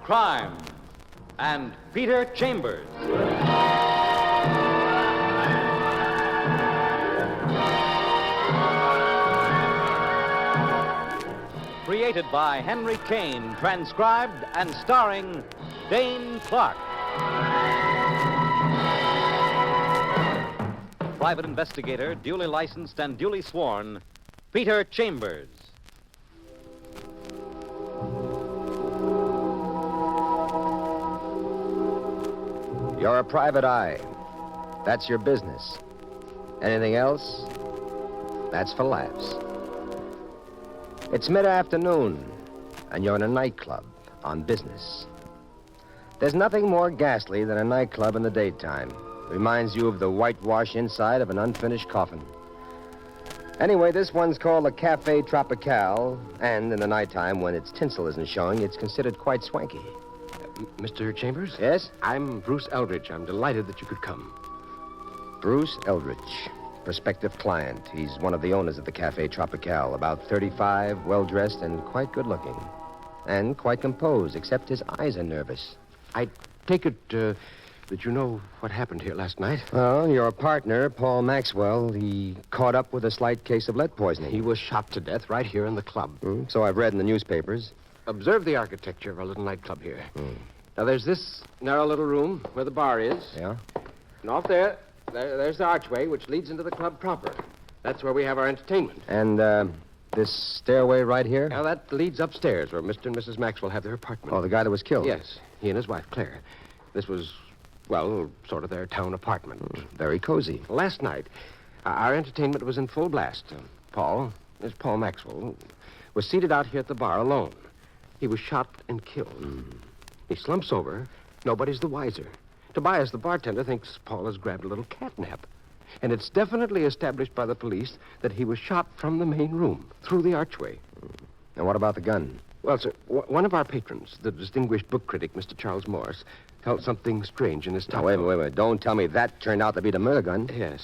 crime and Peter Chambers. Created by Henry Kane, transcribed and starring Dane Clark. Private investigator, duly licensed and duly sworn, Peter Chambers. You're a private eye. That's your business. Anything else? That's for laughs. It's mid-afternoon, and you're in a nightclub on business. There's nothing more ghastly than a nightclub in the daytime. Reminds you of the whitewash inside of an unfinished coffin. Anyway, this one's called the Café Tropical, and in the nighttime, when its tinsel isn't showing, it's considered quite swanky. Mr. Chambers? Yes? I'm Bruce Eldridge. I'm delighted that you could come. Bruce Eldridge, prospective client. He's one of the owners of the Café Tropical, about 35, well-dressed, and quite good-looking. And quite composed, except his eyes are nervous. I take it that you know what happened here last night. Well, your partner, Paul Maxwell, he caught up with a slight case of lead poisoning. He was shot to death right here in the club. So I've read in the newspapers. Observe the architecture of our little nightclub here. Now, there's this narrow little room where the bar is. Yeah? And off there's the archway which leads into the club proper. That's where we have our entertainment. And, this stairway right here? Now, that leads upstairs where Mr. and Mrs. Maxwell have their apartment. Oh, the guy that was killed? Yes, he and his wife, Claire. This was, well, sort of their town apartment. Very cozy. Last night, our entertainment was in full blast. Paul Maxwell, was seated out here at the bar alone. He was shot and killed. He slumps over. Nobody's the wiser. Tobias, the bartender, thinks Paul has grabbed a little catnap. And it's definitely established by the police that he was shot from the main room, through the archway. And what about the gun? Well, sir, one of our patrons, the distinguished book critic, Mr. Charles Morse, felt something strange in his top. Now, wait. Don't tell me that turned out to be the murder gun. Yes,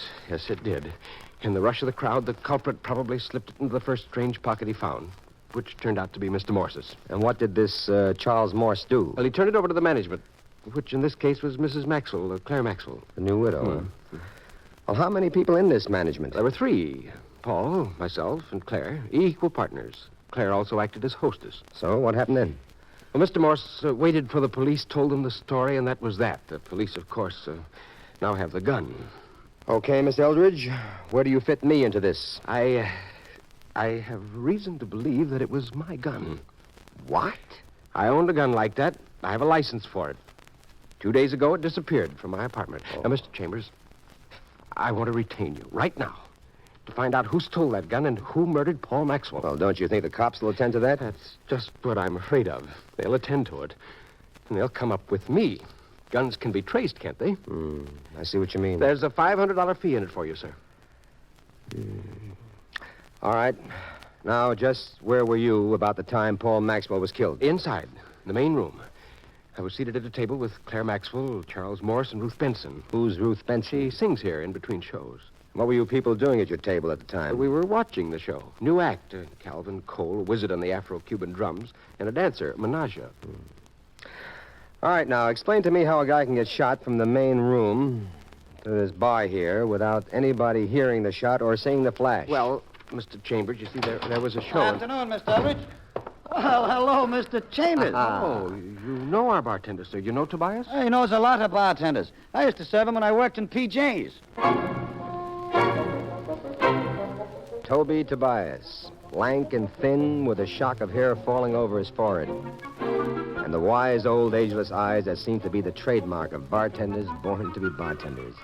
it did. In the rush of the crowd, the culprit probably slipped it into the first strange pocket he found, which turned out to be Mr. Morse's. And what did this Charles Morse do? Well, he turned it over to the management, which in this case was Mrs. Maxwell, Claire Maxwell. The new widow, huh? Well, how many people in this management? There were three. Paul, myself, and Claire, equal partners. Claire also acted as hostess. So, what happened then? Well, Mr. Morse waited for the police, told them the story, and that was that. The police, of course, now have the gun. Okay, Miss Eldridge, where do you fit me into this? I have reason to believe that it was my gun. What? I owned a gun like that. I have a license for it. 2 days ago, it disappeared from my apartment. Now, Mr. Chambers, I want to retain you right now to find out who stole that gun and who murdered Paul Maxwell. Well, don't you think the cops will attend to that? That's just what I'm afraid of. They'll attend to it, and they'll come up with me. Guns can be traced, can't they? I see what you mean. There's a $500 fee in it for you, sir. All right. Now, just where were you about the time Paul Maxwell was killed? Inside, the main room. I was seated at a table with Claire Maxwell, Charles Morse, and Ruth Benson. Who's Ruth Benson? She sings here in between shows. What were you people doing at your table at the time? We were watching the show. New act. Calvin Cole, a wizard on the Afro-Cuban drums, and a dancer, Menage. All right, now, explain to me how a guy can get shot from the main room to this bar here without anybody hearing the shot or seeing the flash. Well, Mr. Chambers, you see, there was a show. Good afternoon, Mr. Eldridge. Well, hello, Mr. Chambers. Oh, you know our bartender, sir. You know Tobias? He knows a lot of bartenders. I used to serve him when I worked in PJ's. Toby Tobias, lank and thin with a shock of hair falling over his forehead. And the wise, old, ageless eyes that seem to be the trademark of bartenders born to be bartenders.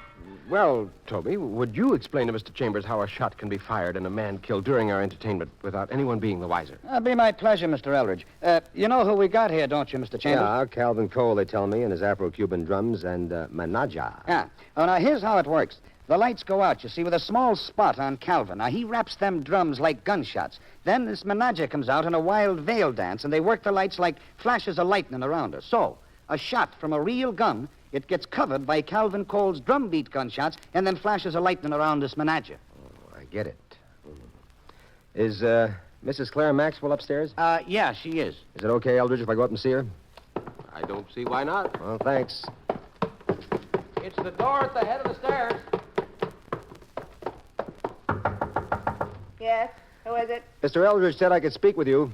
Well, Toby, would you explain to Mr. Chambers how a shot can be fired and a man killed during our entertainment without anyone being the wiser? It'll be my pleasure, Mr. Eldridge. You know who we got here, don't you, Mr. Chambers? Yeah, Calvin Cole, they tell me, and his Afro-Cuban drums, and Menage. Yeah. Oh, now, here's how it works. The lights go out, you see, with a small spot on Calvin. Now, he wraps them drums like gunshots. Then this Menage comes out in a wild veil dance, and they work the lights like flashes of lightning around us. So, a shot from a real gun, it gets covered by Calvin Cole's drum beat gunshots, and then flashes of lightning around this Menage. Oh, I get it. Is, Mrs. Claire Maxwell upstairs? Yeah, she is. Is it okay, Eldridge, if I go up and see her? I don't see why not. Well, thanks. It's the door at the head of the stairs. Yes? Who is it? Mr. Eldridge said I could speak with you.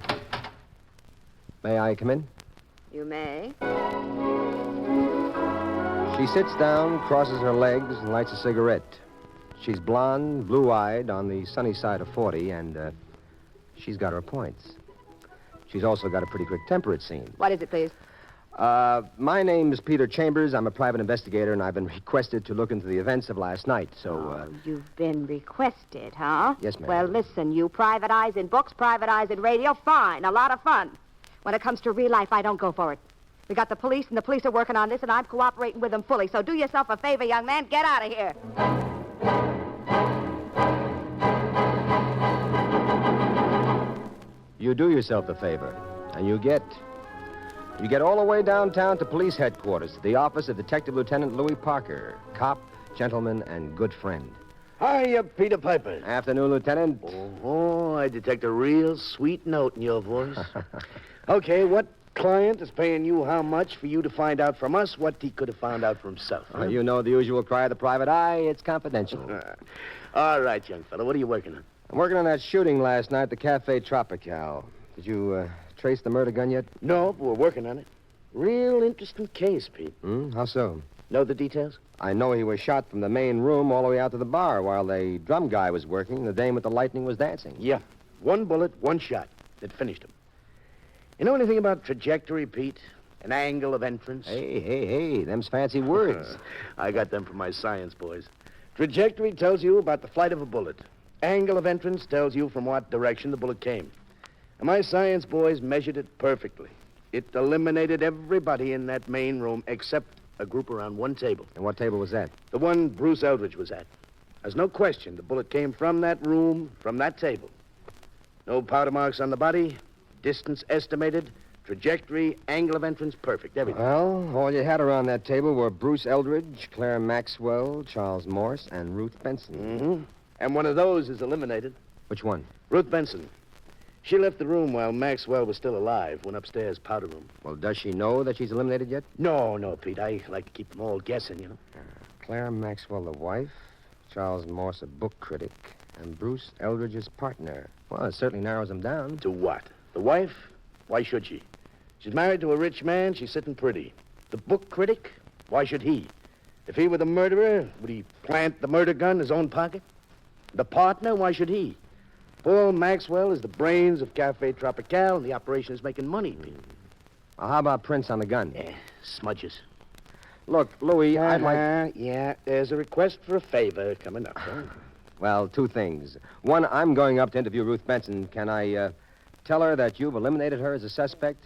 May I come in? You may. She sits down, crosses her legs, and lights a cigarette. She's blonde, blue-eyed, on the sunny side of 40, and she's got her points. She's also got a pretty quick temper, it seems. What is it, please? My name's Peter Chambers. I'm a private investigator, and I've been requested to look into the events of last night, so, You've been requested, huh? Yes, ma'am. Well, listen, you private eyes in books, private eyes in radio, fine, a lot of fun. When it comes to real life, I don't go for it. We got the police, and the police are working on this, and I'm cooperating with them fully. So do yourself a favor, young man. Get out of here. You do yourself a favor, and you get all the way downtown to police headquarters, the office of Detective Lieutenant Louis Parker, cop, gentleman, and good friend. Hiya, Peter Piper. Afternoon, Lieutenant. Oh, I detect a real sweet note in your voice. Okay, what client is paying you how much for you to find out from us what he could have found out for himself? Huh? You know the usual cry of the private eye. It's confidential. All right, young fella, what are you working on? I'm working on that shooting last night at the Cafe Tropical. Did you trace the murder gun yet? No, but we're working on it. Real interesting case, Pete. How so? Know the details? I know he was shot from the main room all the way out to the bar while the drum guy was working and the dame with the lightning was dancing. Yeah. One bullet, one shot. It finished him. You know anything about trajectory, Pete? An angle of entrance? Hey, them's fancy words. I got them from my science boys. Trajectory tells you about the flight of a bullet. Angle of entrance tells you from what direction the bullet came. And my science boys measured it perfectly. It eliminated everybody in that main room except a group around one table. And what table was that? The one Bruce Eldridge was at. There's no question the bullet came from that room, from that table. No powder marks on the body, distance estimated, trajectory, angle of entrance, perfect, everything. Well, all you had around that table were Bruce Eldridge, Claire Maxwell, Charles Morse, and Ruth Benson. Mm-hmm. And one of those is eliminated. Which one? Ruth Benson. She left the room while Maxwell was still alive, went upstairs, powder room. Well, does she know that she's eliminated yet? No, Pete. I like to keep them all guessing, you know. Claire Maxwell, the wife, Charles Morse, a book critic, and Bruce Eldridge's partner. Well, it certainly narrows them down. To what? The wife? Why should she? She's married to a rich man. She's sitting pretty. The book critic? Why should he? If he were the murderer, would he plant the murder gun in his own pocket? The partner? Why should he? Paul Maxwell is the brains of Cafe Tropical, and the operation is making money, Pete. Well, how about prints on the gun? Yeah, smudges. Look, Louis, I'd like... Yeah, there's a request for a favor coming up, huh? Well, two things. One, I'm going up to interview Ruth Benson. Can I tell her that you've eliminated her as a suspect?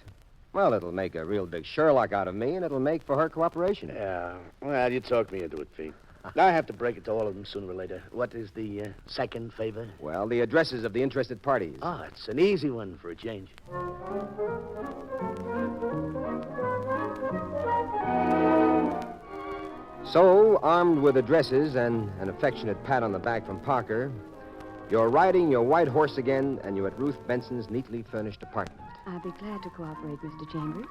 Well, it'll make a real big Sherlock out of me, and it'll make for her cooperation. Yeah, well, you talked me into it, Pete. I have to break it to all of them sooner or later. What is the second favor? Well, the addresses of the interested parties. Oh, it's an easy one for a change. So, armed with addresses and an affectionate pat on the back from Parker, you're riding your white horse again, and you're at Ruth Benson's neatly furnished apartment. I'll be glad to cooperate, Mr. Chambers.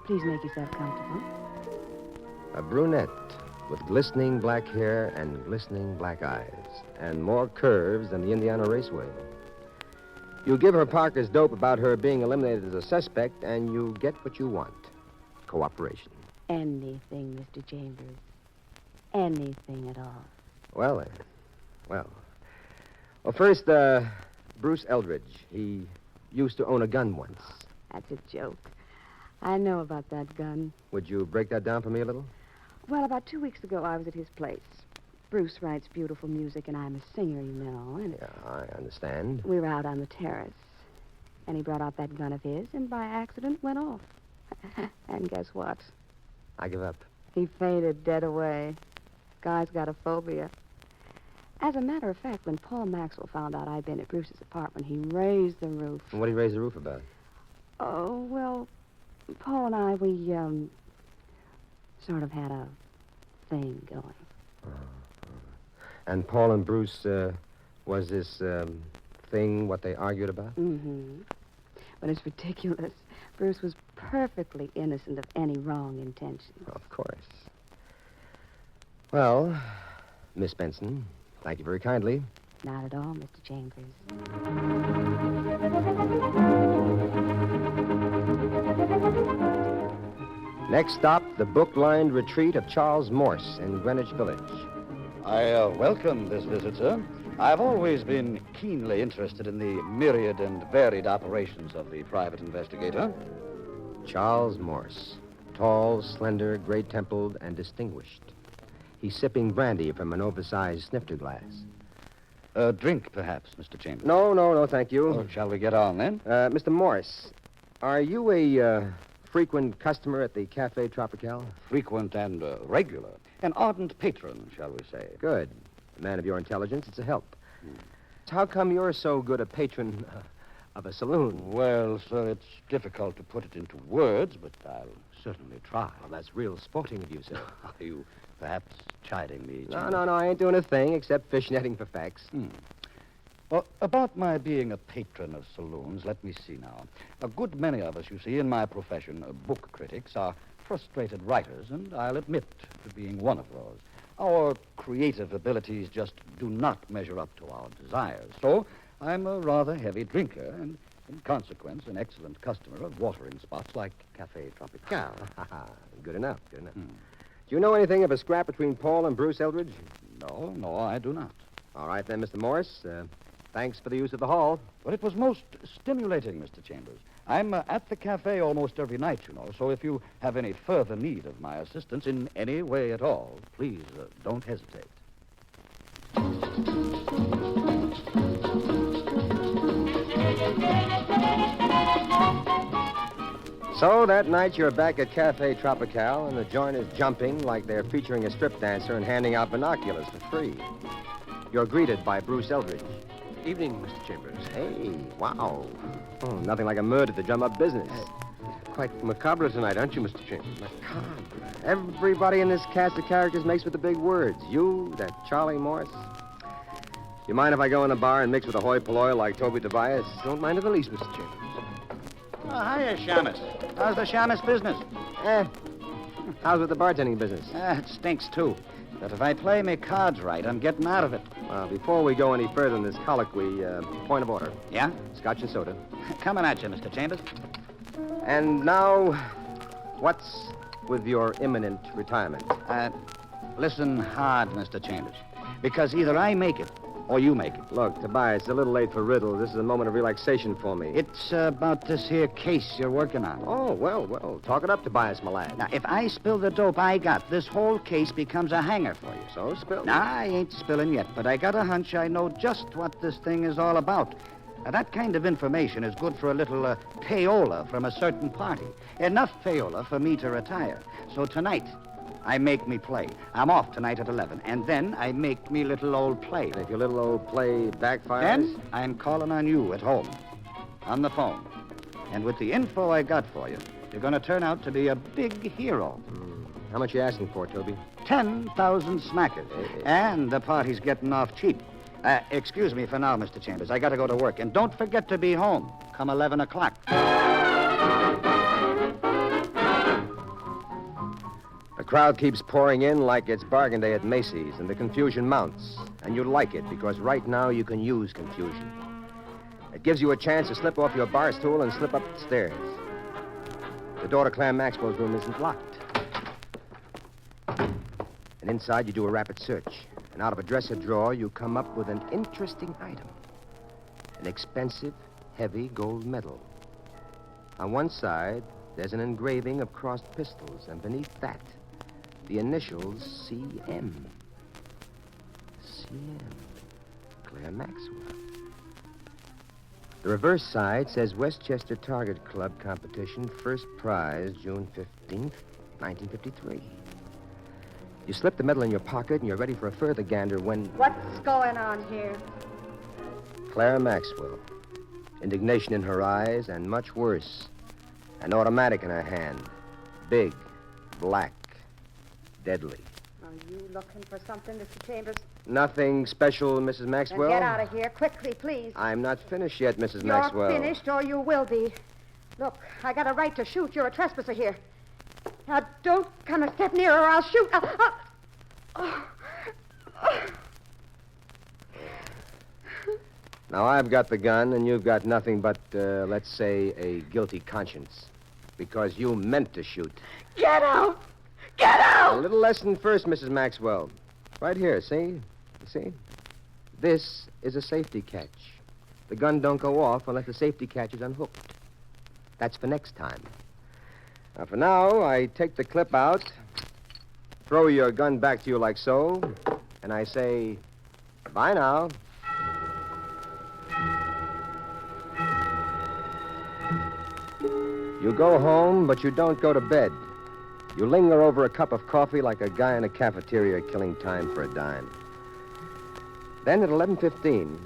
Please make yourself comfortable. A brunette with glistening black hair and glistening black eyes, and more curves than the Indiana Raceway. You give her Parker's dope about her being eliminated as a suspect, and you get what you want. Cooperation. Anything, Mr. Chambers. Anything at all. Well, first, Bruce Eldridge. He used to own a gun once. That's a joke. I know about that gun. Would you break that down for me a little? Well, about 2 weeks ago, I was at his place. Bruce writes beautiful music, and I'm a singer, you know, and... Yeah, I understand. We were out on the terrace, and he brought out that gun of his, and by accident went off. And guess what? I give up. He fainted dead away. Guy's got a phobia. As a matter of fact, when Paul Maxwell found out I'd been at Bruce's apartment, he raised the roof. And what did he raise the roof about? Oh, well, Paul and I, we, sort of had a thing going. And Paul and Bruce, was this, thing what they argued about? Mm-hmm. But it's ridiculous. Bruce was perfectly innocent of any wrong intention. Of course. Well, Miss Benson, thank you very kindly. Not at all, Mr. Chambers. Next stop, the book-lined retreat of Charles Morse in Greenwich Village. I welcome this visit, sir. I've always been keenly interested in the myriad and varied operations of the private investigator. Charles Morse. Tall, slender, gray-templed, and distinguished. He's sipping brandy from an oversized snifter glass. A drink, perhaps, Mr. Chambers? No, thank you. Oh, shall we get on, then? Mr. Morse, are you a frequent customer at the Cafe Tropical? Frequent and regular. An ardent patron, shall we say. Good. A man of your intelligence, it's a help. How come you're so good a patron of a saloon? Well, sir, it's difficult to put it into words, but I'll certainly try. Well, that's real sporting of you, sir. Are you perhaps chiding me? No, I ain't doing a thing except fishnetting for facts. Well, about my being a patron of saloons, let me see now. A good many of us, you see, in my profession, book critics, are frustrated writers, and I'll admit to being one of those. Our creative abilities just do not measure up to our desires. So I'm a rather heavy drinker, and in consequence, an excellent customer of watering spots like Cafe Tropical. Good enough. Do you know anything of a scrap between Paul and Bruce Eldridge? No, I do not. All right, then, Mr. Morse. Thanks for the use of the hall. But it was most stimulating, Mr. Chambers. I'm at the cafe almost every night, you know, so if you have any further need of my assistance in any way at all, please don't hesitate. So that night you're back at Cafe Tropical, and the joint is jumping like they're featuring a strip dancer and handing out binoculars for free. You're greeted by Bruce Eldridge. Evening, Mr. Chambers. Hey, wow. Oh, nothing like a murder to drum up business. Quite macabre tonight, aren't you, Mr. Chambers? Macabre. Everybody in this cast of characters makes with the big words. You, that Charlie Morse. You mind if I go in the bar and mix with a hoi polloi like Toby Tobias? Don't mind in the least, Mr. Chambers. Oh, hiya, Shamus. How's the Shamus business? How's with the bartending business? It stinks, too. But if I play me cards right, I'm getting out of it. Well, before we go any further in this colloquy, point of order. Yeah? Scotch and soda. Coming at you, Mr. Chambers. And now, what's with your imminent retirement? Listen hard, Mr. Chambers. Because either I make it or you make it. Look, Tobias, it's a little late for riddle. This is a moment of relaxation for me. It's about this here case you're working on. Oh, well, talk it up, Tobias, my lad. Now, if I spill the dope I got, this whole case becomes a hanger for you. So, spill. Nah, I ain't spilling yet, but I got a hunch I know just what this thing is all about. Now, that kind of information is good for a little payola from a certain party. Enough payola for me to retire. So tonight, I make me play. I'm off tonight at 11, and then I make me little old play. And if your little old play backfires? Then I'm calling on you at home, on the phone. And with the info I got for you, you're going to turn out to be a big hero. How much you asking for, Toby? 10,000 smackers. And the party's getting off cheap. Excuse me for now, Mr. Chambers. I got to go to work. And don't forget to be home come 11 o'clock. The crowd keeps pouring in like it's bargain day at Macy's, and the confusion mounts. And you like it, because right now you can use confusion. It gives you a chance to slip off your bar stool and slip up the stairs. The door to Claire Maxwell's room isn't locked. And inside you do a rapid search. And out of a dresser drawer, you come up with an interesting item. An expensive, heavy gold medal. On one side, there's an engraving of crossed pistols, and beneath that, the initials CM. CM. Claire Maxwell. The reverse side says Westchester Target Club competition, first prize, June 15th, 1953. You slip the medal in your pocket, and you're ready for a further gander when... What's going on here? Clara Maxwell. Indignation in her eyes, and much worse, an automatic in her hand. Big, black, deadly. Are you looking for something, Mr. Chambers? Nothing special, Mrs. Then Maxwell? get out of here, quickly, please. I'm not finished yet, Mrs. You're Maxwell. finished, or you will be. Look, I got a right to shoot. You're a trespasser here. Now, don't come a step nearer, or I'll shoot. Now, I've got the gun, and you've got nothing but, let's say, a guilty conscience. Because you meant to shoot. Get out! Get A out! little lesson first, Mrs. Maxwell. Right here, see? You see? This is a safety catch. The gun don't go off unless the safety catch is unhooked. That's for next time. Now, for now, I take the clip out, throw your gun back to you like so, and I say, bye now. You go home, but you don't go to bed. You linger over a cup of coffee like a guy in a cafeteria killing time for a dime. Then at 11:15...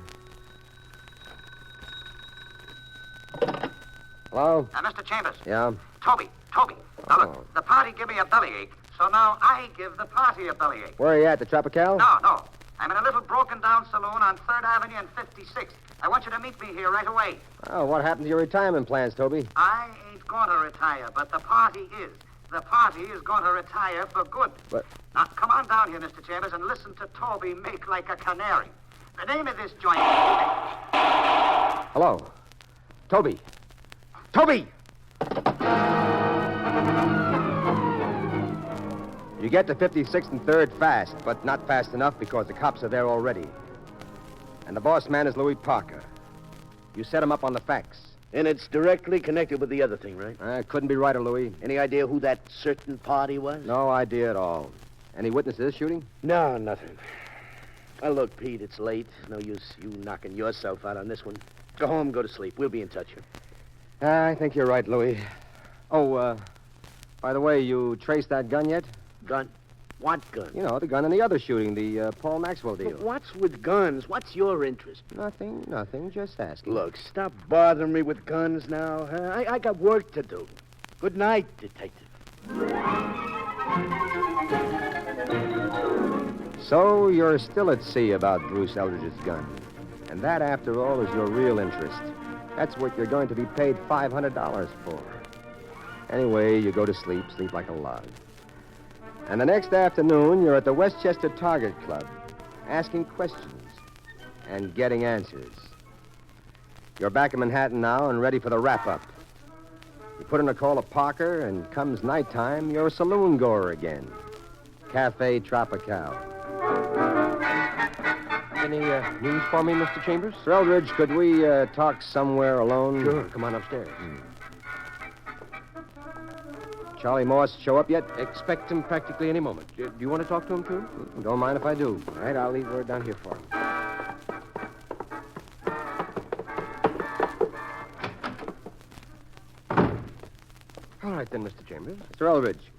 Hello? Mr. Chambers. Yeah? Toby. Now, Oh. look, the party give me a bellyache, so now I give the party a bellyache. Where are you at, the Tropical? No. I'm in a little broken-down saloon on 3rd Avenue and 56th. I want you to meet me here right away. Oh, what happened to your retirement plans, Toby? I ain't going to retire, but the party is. The party is going to retire for good. What? Now, come on down here, Mr. Chambers, and listen to Toby make like a canary. The name of this joint... Hello? Toby! Toby! You get to 56th and 3rd fast, but not fast enough because the cops are there already. And the boss man is Louis Parker. You set him up on the facts. And it's directly connected with the other thing, right? Couldn't be righter, Louis. Any idea who that certain party was? No idea at all. Any witness to this shooting? No, nothing. Well, look, Pete, it's late. No use you knocking yourself out on this one. Go home, go to sleep. We'll be in touch. I think you're right, Louis. Oh, by the way, you traced that gun yet? Gun? What gun? You know, the gun in the other shooting, the Paul Maxwell deal. Look, what's with guns? What's your interest? Nothing, just asking. Look, stop bothering me with guns now. Huh? I got work to do. Good night, detective. So you're still at sea about Bruce Eldridge's gun. And that, after all, is your real interest. That's what you're going to be paid $500 for. Anyway, you go to sleep like a log. And the next afternoon, you're at the Westchester Target Club, asking questions and getting answers. You're back in Manhattan now and ready for the wrap-up. You put in a call to Parker, and comes nighttime, you're a saloon goer again. Cafe Tropical. Any news for me, Mr. Chambers? Sir Eldridge, could we talk somewhere alone? Sure. Come on upstairs. Charlie Morse show up yet? Expect him practically any moment. Do you want to talk to him, too? Don't mind if I do. All right, I'll leave word down here for him. All right, then, Mr. Chambers. Sir Eldridge,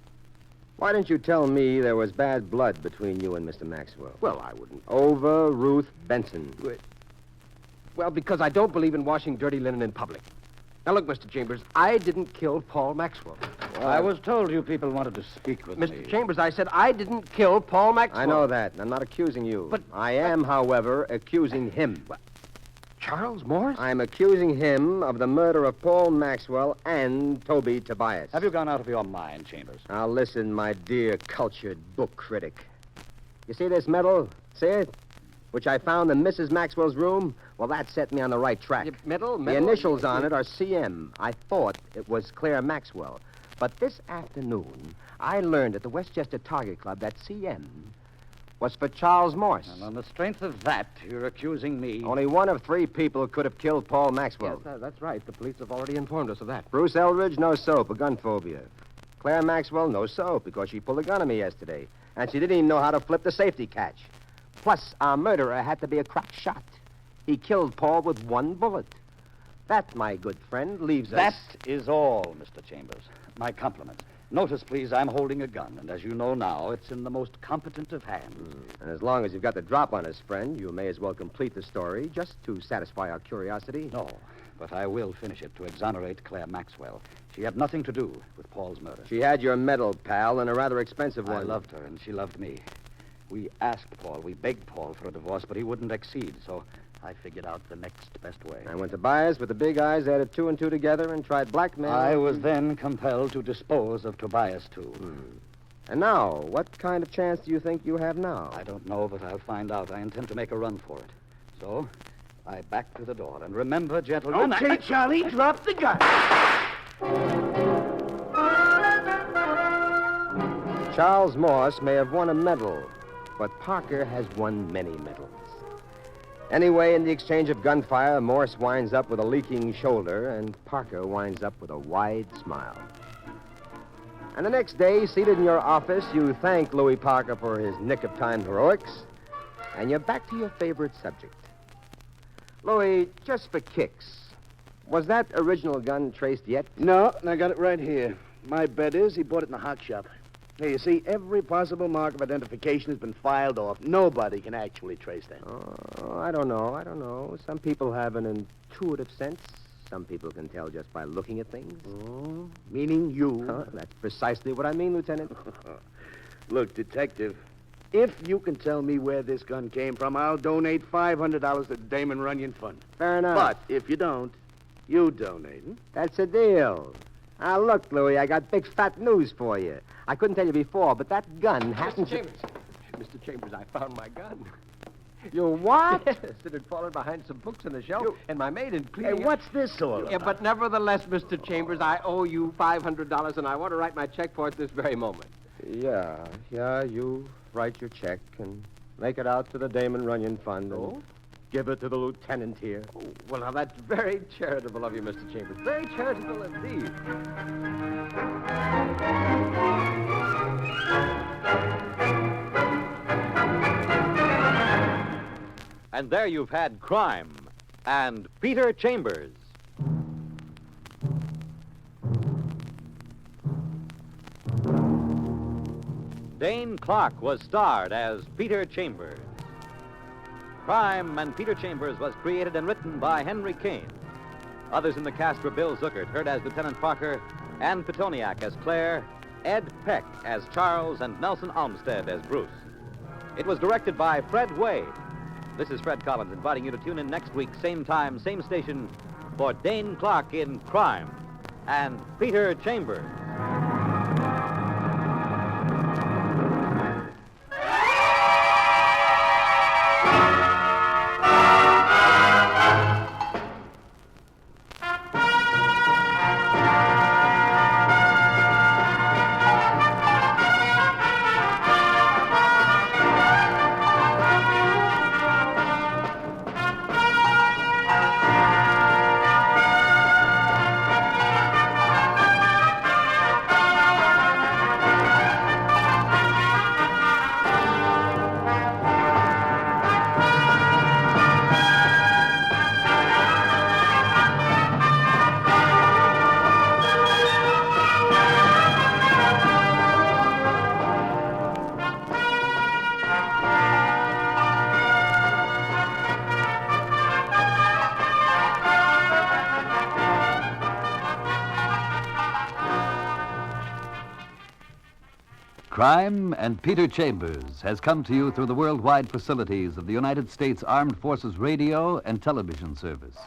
why didn't you tell me there was bad blood between you and Mr. Maxwell? Well, I wouldn't. Over Ruth Benson. Well, because I don't believe in washing dirty linen in public. Now, look, Mr. Chambers, I didn't kill Paul Maxwell. Well, I was told you people wanted to speak with me. Mr. Chambers, I said I didn't kill Paul Maxwell. I know that, and I'm not accusing you. But- I am, however, accusing him. Charles Morse? I'm accusing him of the murder of Paul Maxwell and Toby Tobias. Have you gone out of your mind, Chambers? Now, listen, my dear cultured book critic. You see this medal? See it? Which I found in Mrs. Maxwell's room? Well, that set me on the right track. Medal? The initials on it are CM. I thought it was Claire Maxwell. But this afternoon, I learned at the Westchester Target Club that CM was for Charles Morse. And on the strength of that, you're accusing me. Only one of 3 people could have killed Paul Maxwell. Yes, that's right. The police have already informed us of that. Bruce Eldridge, no soap, a gun phobia. Claire Maxwell, no soap, because she pulled a gun on me yesterday. And she didn't even know how to flip the safety catch. Plus, our murderer had to be a crack shot. He killed Paul with 1 bullet. That, my good friend, leaves us... That is all, Mr. Chambers. My compliments. Notice, please, I'm holding a gun, and as you know now, it's in the most competent of hands. And as long as you've got the drop on us, friend, you may as well complete the story, just to satisfy our curiosity. No, but I will finish it to exonerate Claire Maxwell. She had nothing to do with Paul's murder. She had your medal, pal, and a rather expensive one. I loved her, and she loved me. We asked Paul, we begged Paul for a divorce, but he wouldn't accede, so I figured out the next best way. And when Tobias with the big eyes added two and two together and tried blackmail... I was then compelled to dispose of Tobias, too. And now, what kind of chance do you think you have now? I don't know, but I'll find out. I intend to make a run for it. So, I back to the door. And remember, gentlemen... Okay, Charlie, drop the gun. Charles Morse may have won a medal, but Parker has won many medals. Anyway, in the exchange of gunfire, Morse winds up with a leaking shoulder, and Parker winds up with a wide smile. And the next day, seated in your office, you thank Louis Parker for his nick-of-time heroics, and you're back to your favorite subject. Louis, just for kicks, was that original gun traced yet? No, and I got it right here. My bet is he bought it in the hock shop. Here, you see, every possible mark of identification has been filed off. Nobody can actually trace that. Oh, I don't know. Some people have an intuitive sense. Some people can tell just by looking at things. Oh, meaning you. Oh, that's precisely what I mean, Lieutenant. Look, Detective, if you can tell me where this gun came from, I'll donate $500 to the Damon Runyon Fund. Fair enough. But if you don't, you donate. That's a deal. Now, look, Louis, I got big fat news for you. I couldn't tell you before, but that gun hasn't... Mr. Chambers, I found my gun. You what? Yes, it had fallen behind some books on the shelf, and my maid had cleaned Hey, what's this all about? Yeah, but nevertheless, Mr. Chambers, I owe you $500, and I want to write my check for it this very moment. Yeah, you write your check and make it out to the Damon Runyon Fund and give it to the lieutenant here. Oh, well, now, that's very charitable of you, Mr. Chambers. Very charitable indeed. And there you've had Crime and Peter Chambers. Dane Clark was starred as Peter Chambers. Crime and Peter Chambers was created and written by Henry Kane. Others in the cast were Bill Zuckert, heard as Lieutenant Parker, Ann Petoniak as Claire, Ed Peck as Charles, and Nelson Olmsted as Bruce. It was directed by Fred Wade. This is Fred Collins inviting you to tune in next week, same time, same station, for Dane Clark in Crime and Peter Chambers. Crime and Peter Chambers has come to you through the worldwide facilities of the United States Armed Forces Radio and Television Service.